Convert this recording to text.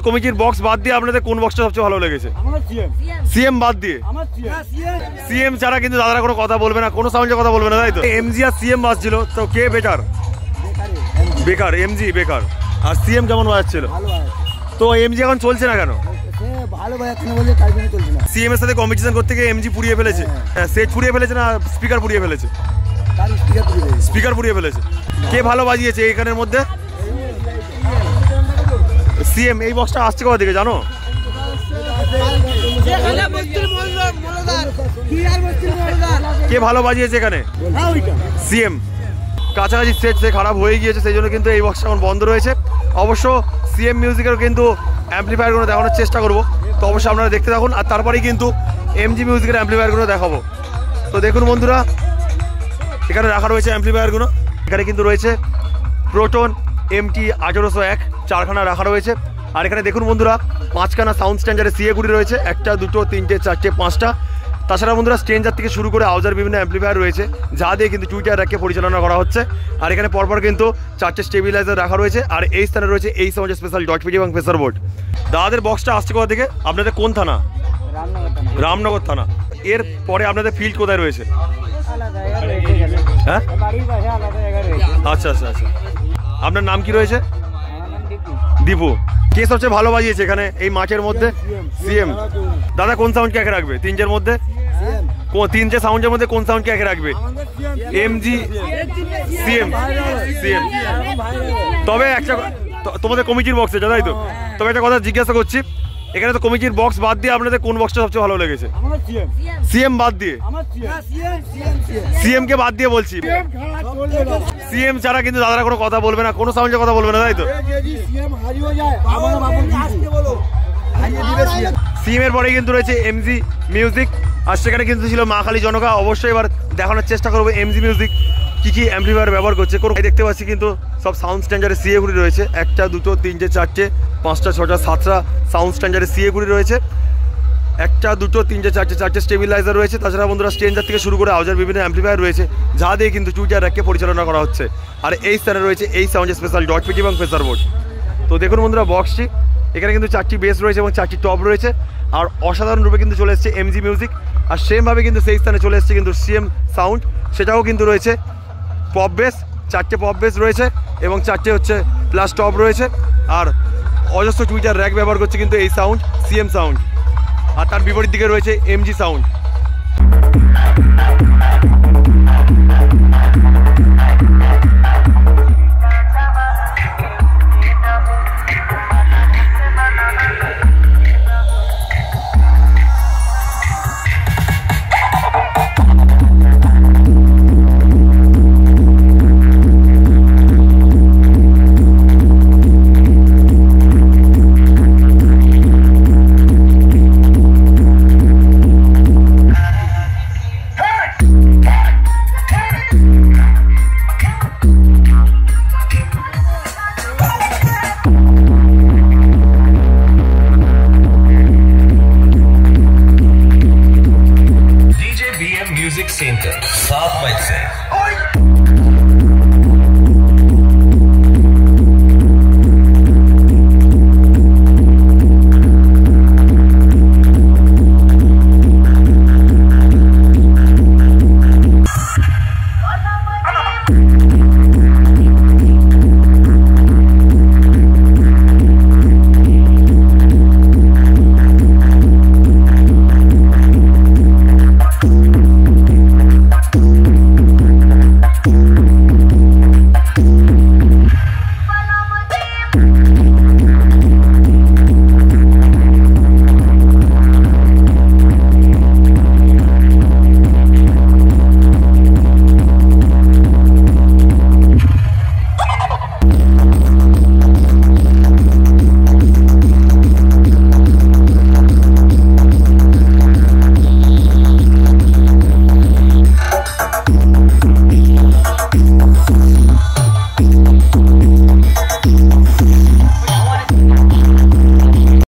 কমিটির বক্স বাদ দিয়ে আপনাদের কোন বক্সটা সবচেয়ে ভালো লেগেছে? সিএম বাদ দিয়ে? সিএম ছাড়া কিন্তু দাদারা কোনো কথা বলবে না, কোনো সাউন্ডে কথা বলবে না, তাই তো? এমজি আর সিএম বাজছিল, তো কে বেটার? বেকার, এমজি বেকার। আর সিএম কেমন বাজাচ্ছিল? তো এমজি এখন চলছে না কেন? সিএম এর সাথে কম্পিটিশন করতে গিয়ে এমজি পুড়িয়ে ফেলেছে, সেট পুড়িয়ে ফেলেছে না স্পিকার পুড়িয়ে ফেলেছে? স্পিকার পুড়িয়ে ফেলেছে। কে ভালো বাজিয়েছে এইখানের মধ্যে? সিএম। এই বক্সটা আসছে কোথা থেকে জানো? কে ভালো বাজিয়েছে এখানে? সিএম। কাছাকাছি সেট সে খারাপ হয়ে গিয়েছে, সেই জন্য কিন্তু এই বক্সটা এখন বন্ধ রয়েছে। অবশ্য সিএম মিউজিকের কিন্তু অ্যাম্পলিফায়ারগুলো দেখানোর চেষ্টা করবো, তো অবশ্যই আপনারা দেখতে থাকুন। আর তারপরেই কিন্তু এমজি মিউজিকের অ্যাম্পলিফায়ারগুলো দেখাবো। তো দেখুন বন্ধুরা, এখানে রাখা রয়েছে অ্যাম্পলিফায়ারগুলো। এখানে কিন্তু রয়েছে প্রোটন MT 1801 চারখানা রাখা রয়েছে। আর এখানে দেখুন বন্ধুরা, 5খানা সাউন্ড স্ট্যান্ডারের CA গুলি রয়েছে, 1টা 2টো 3টে 4টে 5টা। তাছাড়া বন্ধুরা স্ট্রেঞ্জার থেকে শুরু করে আউজার বিভিন্ন অ্যাম্পলিফায়ার রয়েছে, যা দিয়ে কিন্তু টুইটার র্যাককে পরিচালনা করা হচ্ছে। আর এখানে পরপর কিন্তু 4টে স্টেবিলাইজার রাখা রয়েছে। আর এই স্থানে রয়েছে এই সাউন্ডের স্পেশাল ডট পিডি এবং প্রেসার বোর্ড। দাদাদের বক্সটা আসছে কোথা থেকে? আপনাদের কোন থানা? রামনগর থানা। এর পরে আপনাদের ফিল্ড কোথায় রয়েছে? হ্যাঁ, আচ্ছা আচ্ছা আচ্ছা। আপনার নাম কি রয়েছে? দীপু। কে সবচেয়ে ভালো বাজিয়েছে এখানে এই মাঠের মধ্যে? সিএম। দাদা কোন সাউন্ডকে একে রাখবে তিনটের মধ্যে? তিনটে সাউন্ডের মধ্যে কোন সাউন্ডকে একে রাখবে? MG, CM, CM. তবে একটা তোমাদের কমিটির বক্স এটা, তাই তো? তবে একটা কথা জিজ্ঞাসা করছি, এখানে তো কমিটির বক্স বাদ দিয়ে আপনাদের কোন বক্সটা সবচেয়ে ভালো লেগেছে? সিএম বাদ দিয়ে? সিএম কে বাদ দিয়ে বলছি। সিএম ছাড়া কিন্তু দাদারা কোনো কথা বলবে না, কোনো সাউন্ডে কথা বলবে না, তাই তো? সিএম এর পরে কিন্তু রয়েছে এমজি মিউজিক। আর সেখানে কিন্তু ছিল মা কালী জনকা। অবশ্যই এবার দেখানোর চেষ্টা করবো এমজি মিউজিক কি কি অ্যাম্পলিফায়ার ব্যবহার করছে। দেখতে পাচ্ছি কিন্তু সব সাউন্ড স্ট্যান্ডার্ডের CA গুলি রয়েছে, 1টা 2টো 3টে 4টে 5টা 6টা 7টা সাউন্ড স্ট্যান্ডার্ডের CA গুলি রয়েছে, 1টা 2টো 3টে 4টে স্টেবিলাইজার রয়েছে। তাছাড়া বন্ধুরা স্ট্রেঞ্জার থেকে শুরু করে আউজার বিভিন্ন অ্যাম্পলিফায়ার রয়েছে, যা দিয়ে কিন্তু টুইটার র্যাককে পরিচালনা করা হচ্ছে। আর এই স্থানে রয়েছে এই সাউন্ডের স্পেশাল ডট পিডি এবং প্রেসার বোর্ড। তো দেখুন বন্ধুরা বক্সটি, এখানে কিন্তু 4টি বেস রয়েছে এবং 4টি টপ রয়েছে। আর অসাধারণ রূপে কিন্তু চলে এসেছে এমজি মিউজিক। আর সেমভাবে কিন্তু সেই স্থানে চলে এসেছে কিন্তু সিএম সাউন্ড, সেটাও কিন্তু রয়েছে পপ বেস, 4টে পপ বেস রয়েছে এবং 4টে হচ্ছে প্লাস টপ রয়েছে। আর অজস্র টুইটার র্যাক ব্যবহার করছে কিন্তু এই সাউন্ড, সিএম সাউন্ড। আর তার বিপরীত দিকে রয়েছে এমজি সাউন্ড।